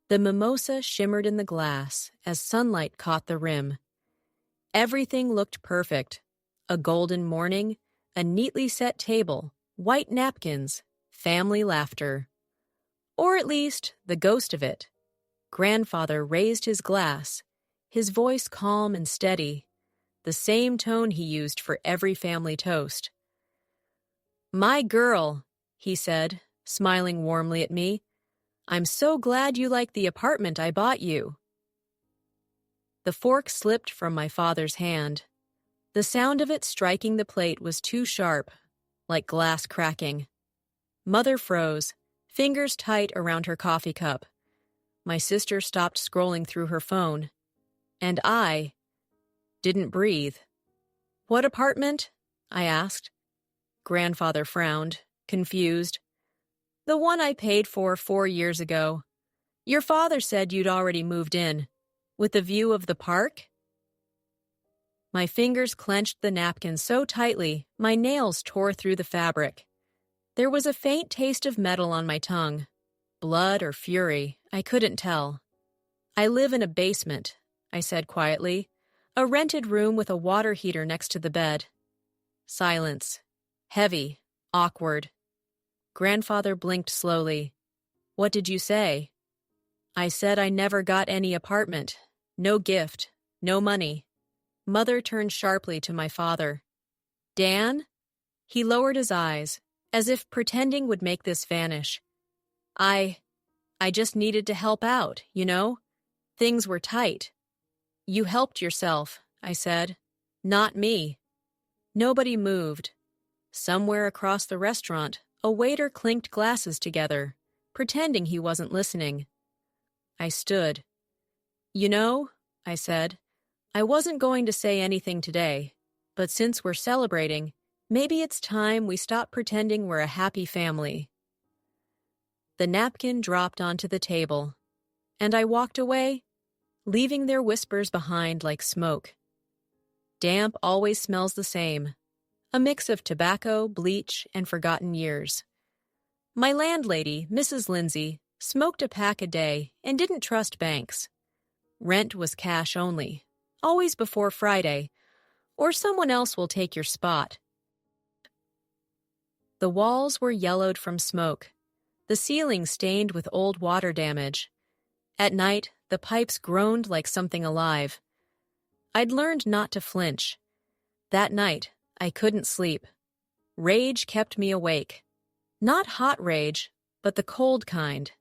The mimosa shimmered in the glass as sunlight caught the rim. Everything looked perfect. A golden morning, a neatly set table, white napkins, family laughter. Or at least, the ghost of it. Grandfather raised his glass, his voice calm and steady, the same tone he used for every family toast. "My girl," he said, smiling warmly at me, "I'm so glad you like the apartment I bought you." The fork slipped from my father's hand. The sound of it striking the plate was too sharp, like glass cracking. Mother froze, fingers tight around her coffee cup. My sister stopped scrolling through her phone. And I didn't breathe. "What apartment?" I asked. Grandfather frowned, confused. "The one I paid for 4 years ago. Your father said you'd already moved in. With the view of the park?" My fingers clenched the napkin so tightly, my nails tore through the fabric. There was a faint taste of metal on my tongue. Blood or fury, I couldn't tell. "I live in a basement," I said quietly. "A rented room with a water heater next to the bed." Silence. Heavy. Awkward. Grandfather blinked slowly. "What did you say?" "I said I never got any apartment. No gift. No money." Mother turned sharply to my father. "Dan?" He lowered his eyes, as if pretending would make this vanish. I just needed to help out, you know? Things were tight." "You helped yourself," I said. "Not me." Nobody moved. Somewhere across the restaurant, a waiter clinked glasses together, pretending he wasn't listening. I stood. "You know," I said, "I wasn't going to say anything today, but since we're celebrating, maybe it's time we stop pretending we're a happy family." The napkin dropped onto the table, and I walked away, leaving their whispers behind like smoke. Damp always smells the same, a mix of tobacco, bleach, and forgotten years. My landlady, Mrs. Lindsay, smoked a pack a day and didn't trust banks. Rent was cash only, always before Friday, or someone else will take your spot. The walls were yellowed from smoke, the ceiling stained with old water damage. At night, the pipes groaned like something alive. I'd learned not to flinch. That night, I couldn't sleep. Rage kept me awake. Not hot rage, but the cold kind.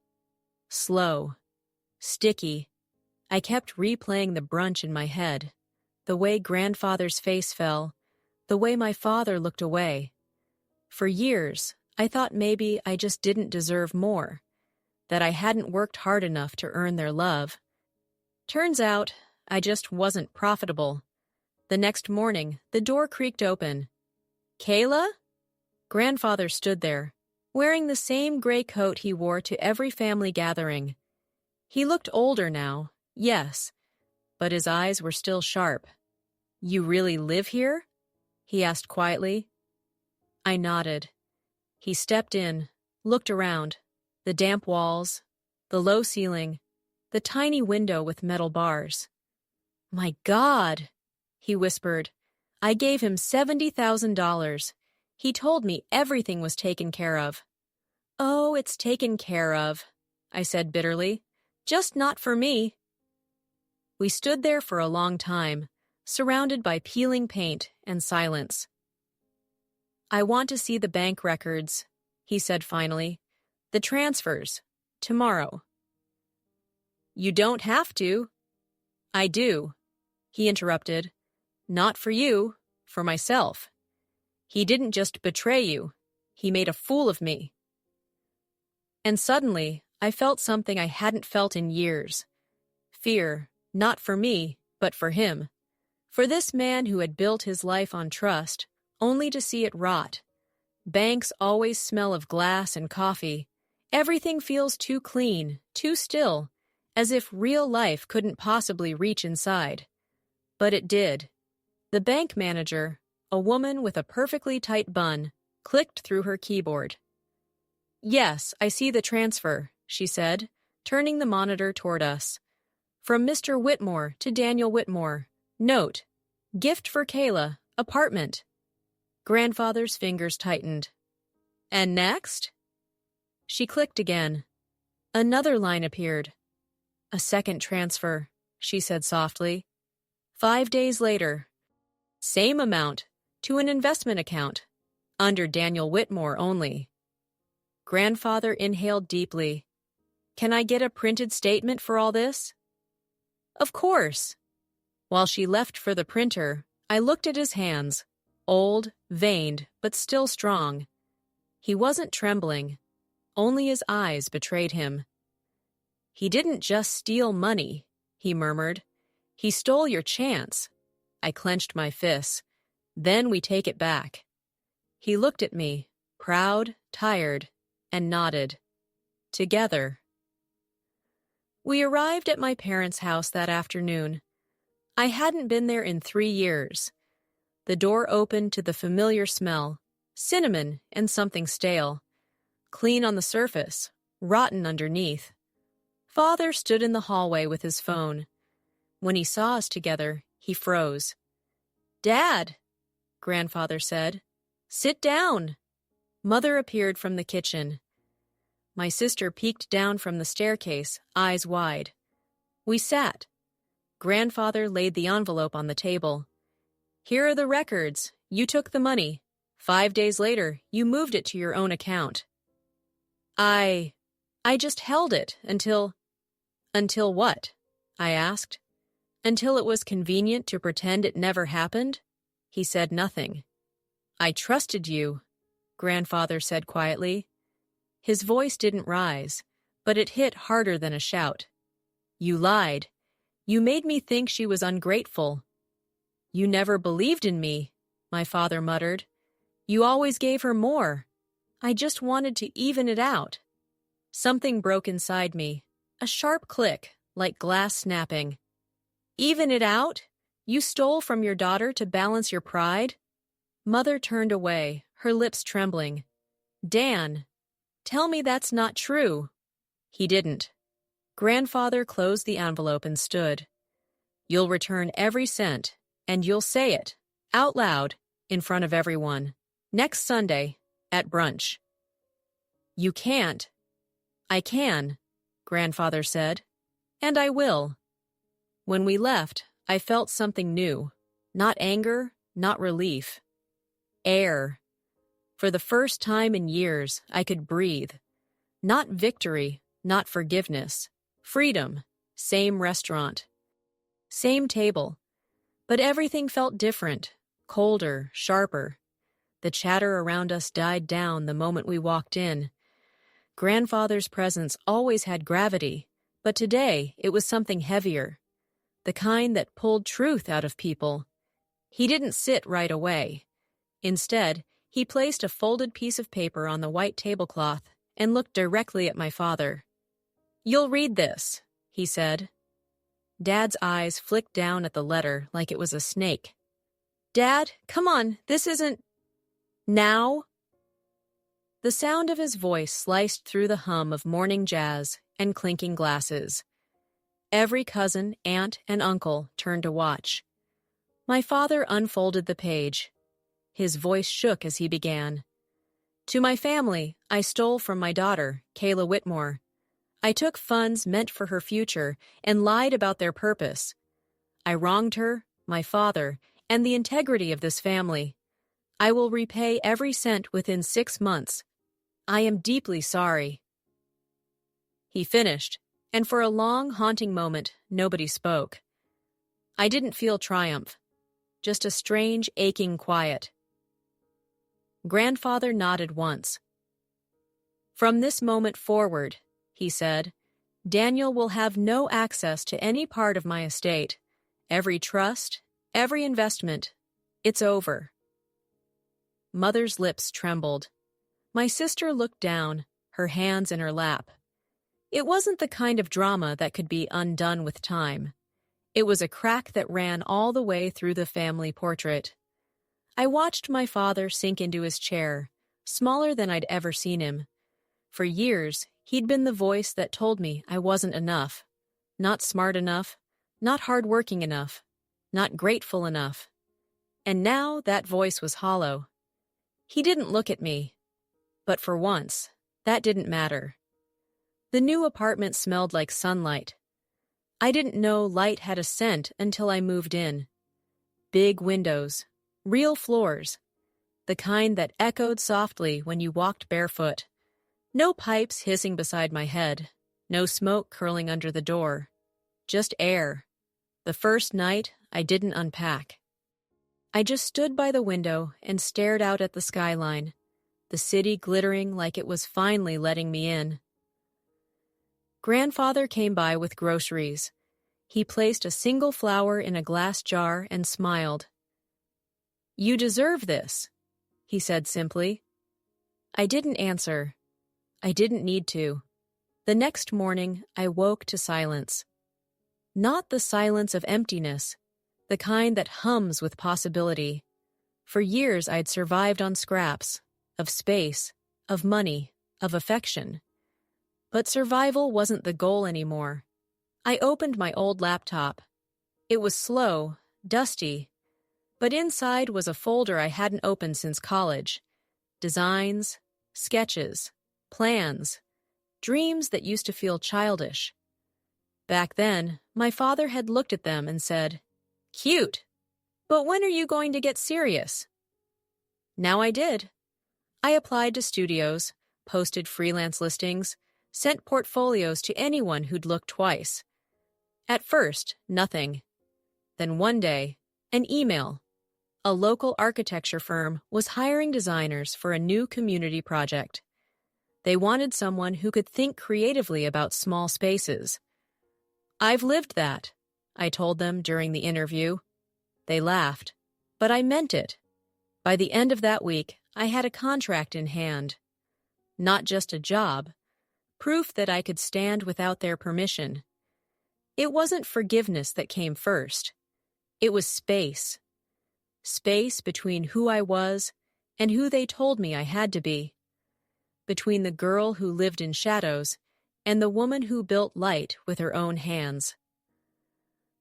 Slow. Sticky. I kept replaying the brunch in my head. The way Grandfather's face fell. The way my father looked away. For years, I thought maybe I just didn't deserve more. That I hadn't worked hard enough to earn their love. Turns out, I just wasn't profitable. The next morning, the door creaked open. "Kayla?" Grandfather stood there, wearing the same gray coat he wore to every family gathering. He looked older now, yes, but his eyes were still sharp. "You really live here?" he asked quietly. I nodded. He stepped in, looked around. The damp walls, the low ceiling, the tiny window with metal bars. "My God," he whispered. "I gave him $70,000. He told me everything was taken care of." "Oh, it's taken care of," I said bitterly. "Just not for me." We stood there for a long time, surrounded by peeling paint and silence. "I want to see the bank records," he said finally. "The transfers. Tomorrow." "You don't have to." "I do," he interrupted. "Not for you, for myself. He didn't just betray you. He made a fool of me." And suddenly, I felt something I hadn't felt in years. Fear, not for me, but for him. For this man who had built his life on trust, only to see it rot. Banks always smell of glass and coffee. Everything feels too clean, too still, as if real life couldn't possibly reach inside. But it did. The bank manager, a woman with a perfectly tight bun, clicked through her keyboard. "Yes, I see the transfer," she said. turning the monitor toward us. From Mr. Whitmore to Daniel Whitmore. Note: gift for Kayla, apartment. Grandfather's fingers tightened. And next? She clicked again. Another line appeared. A second transfer, she said softly. 5 days later. Same amount, to an investment account, under Daniel Whitmore only. Grandfather inhaled deeply. Can I get a printed statement for all this? Of course. While she left for the printer, I looked at his hands, old, veined, but still strong. He wasn't trembling. Only his eyes betrayed him. He didn't just steal money, he murmured. He stole your chance. I clenched my fists. Then we take it back. He looked at me, proud, tired, and nodded. Together. We arrived at my parents' house that afternoon. I hadn't been there in 3 years. The door opened to the familiar smell, cinnamon and something stale. Clean on the surface, rotten underneath. Father stood in the hallway with his phone. When he saw us together, he froze. Dad, Grandfather said. Sit down. Mother appeared from the kitchen. My sister peeked down from the staircase, eyes wide. We sat. Grandfather laid the envelope on the table. Here are the records. You took the money. 5 days later, you moved it to your own account. I just held it until... Until what? I asked. Until it was convenient to pretend it never happened? He said nothing. I trusted you, Grandfather said quietly. His voice didn't rise, but it hit harder than a shout. You lied. You made me think she was ungrateful. You never believed in me, my father muttered. You always gave her more. I just wanted to even it out. Something broke inside me, a sharp click, like glass snapping. Even it out? You stole from your daughter to balance your pride? Mother turned away, her lips trembling. Dan, tell me that's not true. He didn't. Grandfather closed the envelope and stood. You'll return every cent, and you'll say it, out loud, in front of everyone, next Sunday, at brunch. You can't. I can, Grandfather said, and I will. When we left, I felt something new. Not anger, not relief. Air. For the first time in years, I could breathe. Not victory, not forgiveness. Freedom. Same restaurant. Same table. But everything felt different, colder, sharper. The chatter around us died down the moment we walked in. Grandfather's presence always had gravity, but today it was something heavier. The kind that pulled truth out of people. He didn't sit right away. Instead, he placed a folded piece of paper on the white tablecloth and looked directly at my father. You'll read this, he said. Dad's eyes flicked down at the letter like it was a snake. Dad, come on, this isn't... Now? The sound of his voice sliced through the hum of morning jazz and clinking glasses. Every cousin, aunt, and uncle turned to watch. My father unfolded the page. His voice shook as he began. To my family, I stole from my daughter, Kayla Whitmore. I took funds meant for her future and lied about their purpose. I wronged her, my father, and the integrity of this family. I will repay every cent within 6 months. I am deeply sorry. He finished, and for a long, haunting moment, nobody spoke. I didn't feel triumph, just a strange, aching quiet. Grandfather nodded once. From this moment forward, he said, Daniel will have no access to any part of my estate. Every trust, every investment, it's over. Mother's lips trembled. My sister looked down, her hands in her lap. It wasn't the kind of drama that could be undone with time. It was a crack that ran all the way through the family portrait. I watched my father sink into his chair, smaller than I'd ever seen him. For years, he'd been the voice that told me I wasn't enough, not smart enough, not hardworking enough, not grateful enough. And now that voice was hollow. He didn't look at me. But for once, that didn't matter. The new apartment smelled like sunlight. I didn't know light had a scent until I moved in. Big windows, real floors, the kind that echoed softly when you walked barefoot. No pipes hissing beside my head, no smoke curling under the door. Just air. The first night, I didn't unpack. I just stood by the window and stared out at the skyline, the city glittering like it was finally letting me in. Grandfather came by with groceries. He placed a single flower in a glass jar and smiled. "You deserve this," he said simply. I didn't answer. I didn't need to. The next morning, I woke to silence. Not the silence of emptiness, the kind that hums with possibility. For years I'd survived on scraps, of space, of money, of affection. But survival wasn't the goal anymore. I opened my old laptop. It was slow, dusty, but inside was a folder I hadn't opened since college. Designs, sketches, plans, dreams that used to feel childish. Back then, my father had looked at them and said, "Cute, but when are you going to get serious?" Now I did. I applied to studios, posted freelance listings, sent portfolios to anyone who'd look twice. At first, nothing. Then one day, an email. A local architecture firm was hiring designers for a new community project. They wanted someone who could think creatively about small spaces. "I've lived that," I told them during the interview. They laughed, but I meant it. By the end of that week, I had a contract in hand. Not just a job, proof that I could stand without their permission. It wasn't forgiveness that came first. It was space. Space between who I was and who they told me I had to be. Between the girl who lived in shadows and the woman who built light with her own hands.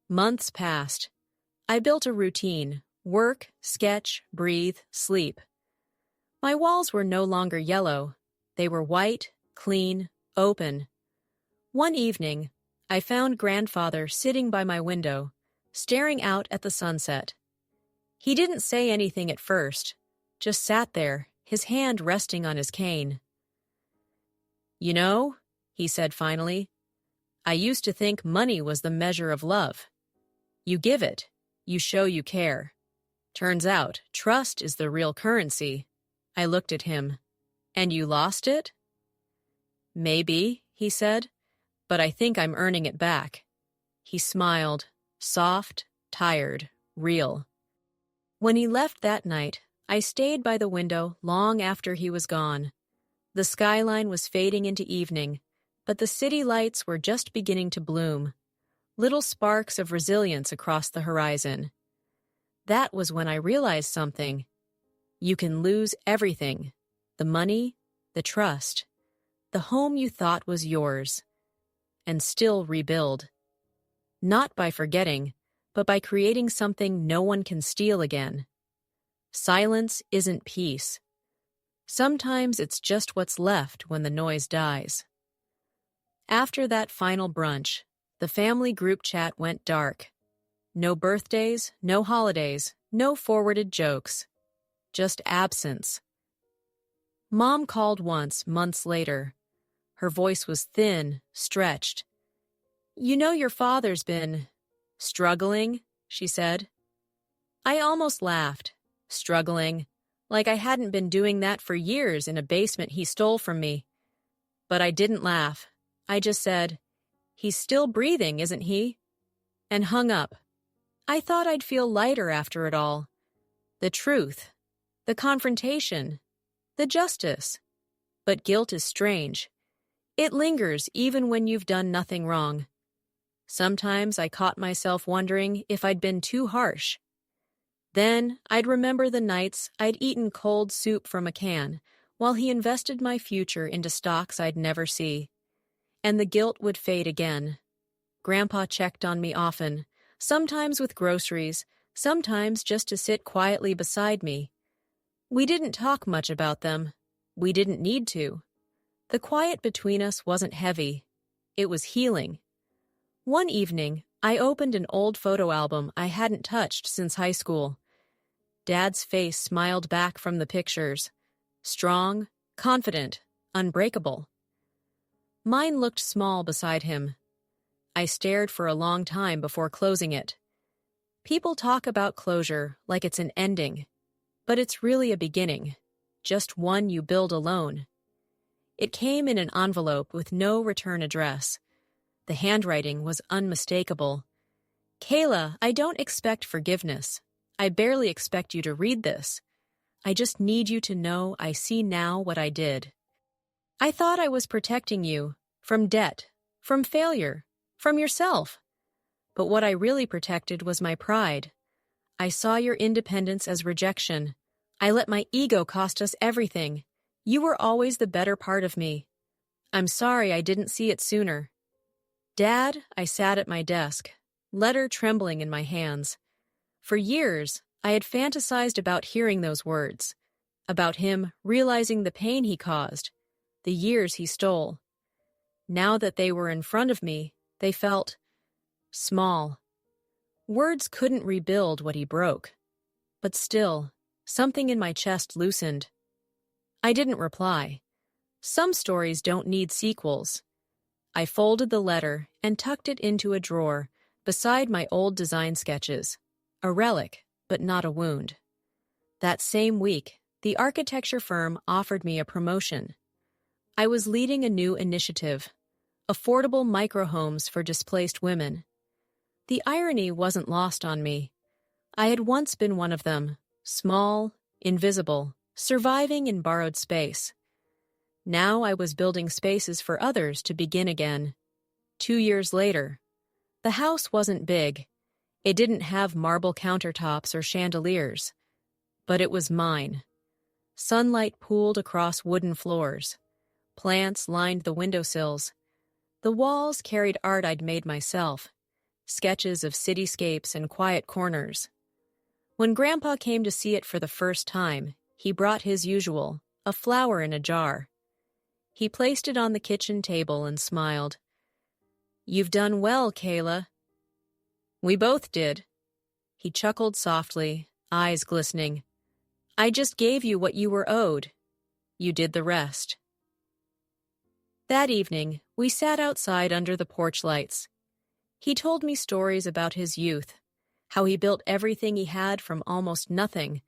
Months passed. I built a routine: work, sketch, breathe, sleep. My walls were no longer yellow. They were white, clean, open. One evening, I found Grandfather sitting by my window, staring out at the sunset. He didn't say anything at first, just sat there, his hand resting on his cane. "You know," he said finally, "I used to think money was the measure of love. You give it, you show you care. Turns out, trust is the real currency." I looked at him. "And you lost it?" "Maybe," he said, "but I think I'm earning it back." He smiled, soft, tired, real. When he left that night, I stayed by the window long after he was gone. The skyline was fading into evening, but the city lights were just beginning to bloom, little sparks of resilience across the horizon. That was when I realized something. You can lose everything: the money, the trust, the home you thought was yours, and still rebuild. Not by forgetting, but by creating something no one can steal again. Silence isn't peace. Sometimes it's just what's left when the noise dies. After that final brunch, the family group chat went dark. No birthdays, no holidays, no forwarded jokes. Just absence. Mom called once, months later. Her voice was thin, stretched. "You know your father's been struggling," she said. I almost laughed. Struggling, like I hadn't been doing that for years in a basement he stole from me. But I didn't laugh. I just said, "He's still breathing, isn't he?" And hung up. I thought I'd feel lighter after it all. The truth, the confrontation, the justice. But guilt is strange. It lingers even when you've done nothing wrong. Sometimes I caught myself wondering if I'd been too harsh. Then I'd remember the nights I'd eaten cold soup from a can, while he invested my future into stocks I'd never see. And the guilt would fade again. Grandpa checked on me often, sometimes with groceries, sometimes just to sit quietly beside me. We didn't talk much about them. We didn't need to. The quiet between us wasn't heavy. It was healing. One evening, I opened an old photo album I hadn't touched since high school. Dad's face smiled back from the pictures. Strong, confident, unbreakable. Mine looked small beside him. I stared for a long time before closing it. People talk about closure like it's an ending, but it's really a beginning, just one you build alone. It came in an envelope with no return address. The handwriting was unmistakable. Kayla, I don't expect forgiveness. I barely expect you to read this. I just need you to know I see now what I did. I thought I was protecting you from debt, from failure, from yourself. But what I really protected was my pride. I saw your independence as rejection. I let my ego cost us everything. You were always the better part of me. I'm sorry I didn't see it sooner. Dad, I sat at my desk, letter trembling in my hands. For years, I had fantasized about hearing those words, about him realizing the pain he caused, the years he stole. Now that they were in front of me, they felt small. Words couldn't rebuild what he broke. But still, something in my chest loosened. I didn't reply. Some stories don't need sequels. I folded the letter and tucked it into a drawer beside my old design sketches. A relic, but not a wound. That same week, the architecture firm offered me a promotion. I was leading a new initiative, affordable microhomes for displaced women. The irony wasn't lost on me. I had once been one of them, small, invisible, surviving in borrowed space. Now I was building spaces for others to begin again. 2 years later, the house wasn't big. It didn't have marble countertops or chandeliers. But it was mine. Sunlight pooled across wooden floors. Plants lined the windowsills. The walls carried art I'd made myself, sketches of cityscapes and quiet corners. When Grandpa came to see it for the first time, he brought his usual, a flower in a jar. He placed it on the kitchen table and smiled. "You've done well, Kayla." "We both did." He chuckled softly, eyes glistening. "I just gave you what you were owed. You did the rest." That evening, we sat outside under the porch lights. He told me stories about his youth, how he built everything he had from almost nothing,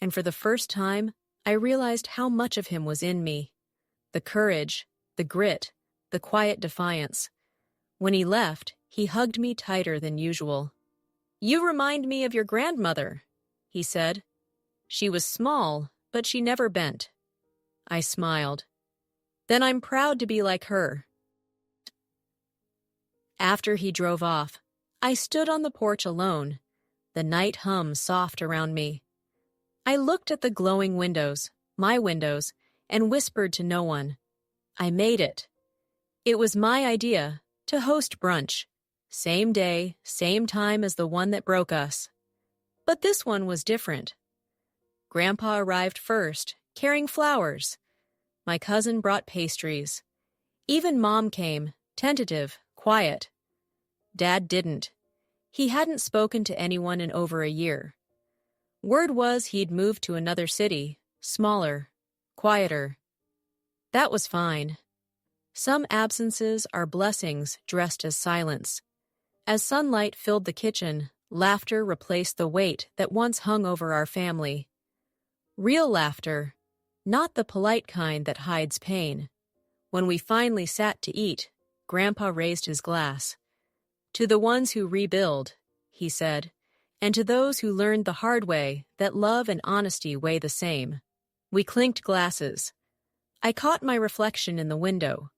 and for the first time, I realized how much of him was in me. The courage, the grit, the quiet defiance. When he left, he hugged me tighter than usual. "You remind me of your grandmother," he said. "She was small, but she never bent." I smiled. "Then I'm proud to be like her." After he drove off, I stood on the porch alone, the night hum soft around me. I looked at the glowing windows, my windows, and whispered to no one. I made it. It was my idea to host brunch, same day, same time as the one that broke us. But this one was different. Grandpa arrived first, carrying flowers. My cousin brought pastries. Even Mom came, tentative, quiet. Dad didn't. He hadn't spoken to anyone in over a year. Word was he'd moved to another city, smaller, quieter. That was fine. Some absences are blessings dressed as silence. As sunlight filled the kitchen, laughter replaced the weight that once hung over our family. Real laughter, not the polite kind that hides pain. When we finally sat to eat, Grandpa raised his glass. "To the ones who rebuild," he said, "and to those who learned the hard way that love and honesty weigh the same." We clinked glasses. I caught my reflection in the window.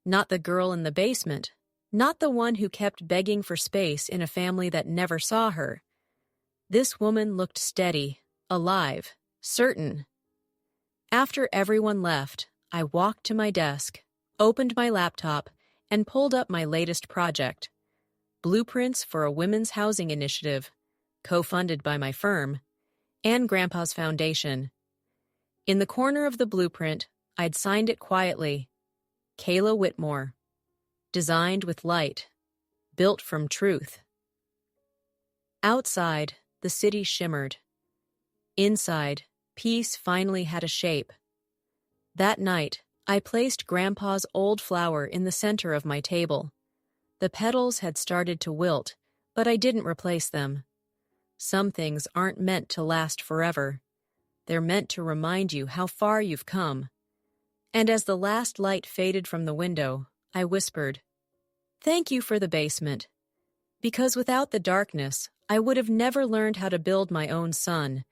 Not the girl in the basement, not the one who kept begging for space in a family that never saw her. This woman looked steady, alive, certain. After everyone left, I walked to my desk, opened my laptop, and pulled up my latest project, Blueprints for a Women's Housing Initiative, co-funded by my firm, and Grandpa's Foundation. In the corner of the blueprint, I'd signed it quietly, Kayla Whitmore. Designed with light, built from truth. Outside, the city shimmered. Inside, peace finally had a shape. That night, I placed Grandpa's old flower in the center of my table. The petals had started to wilt, but I didn't replace them. Some things aren't meant to last forever. They're meant to remind you how far you've come. And as the last light faded from the window, I whispered, "Thank you for the basement. Because without the darkness, I would have never learned how to build my own sun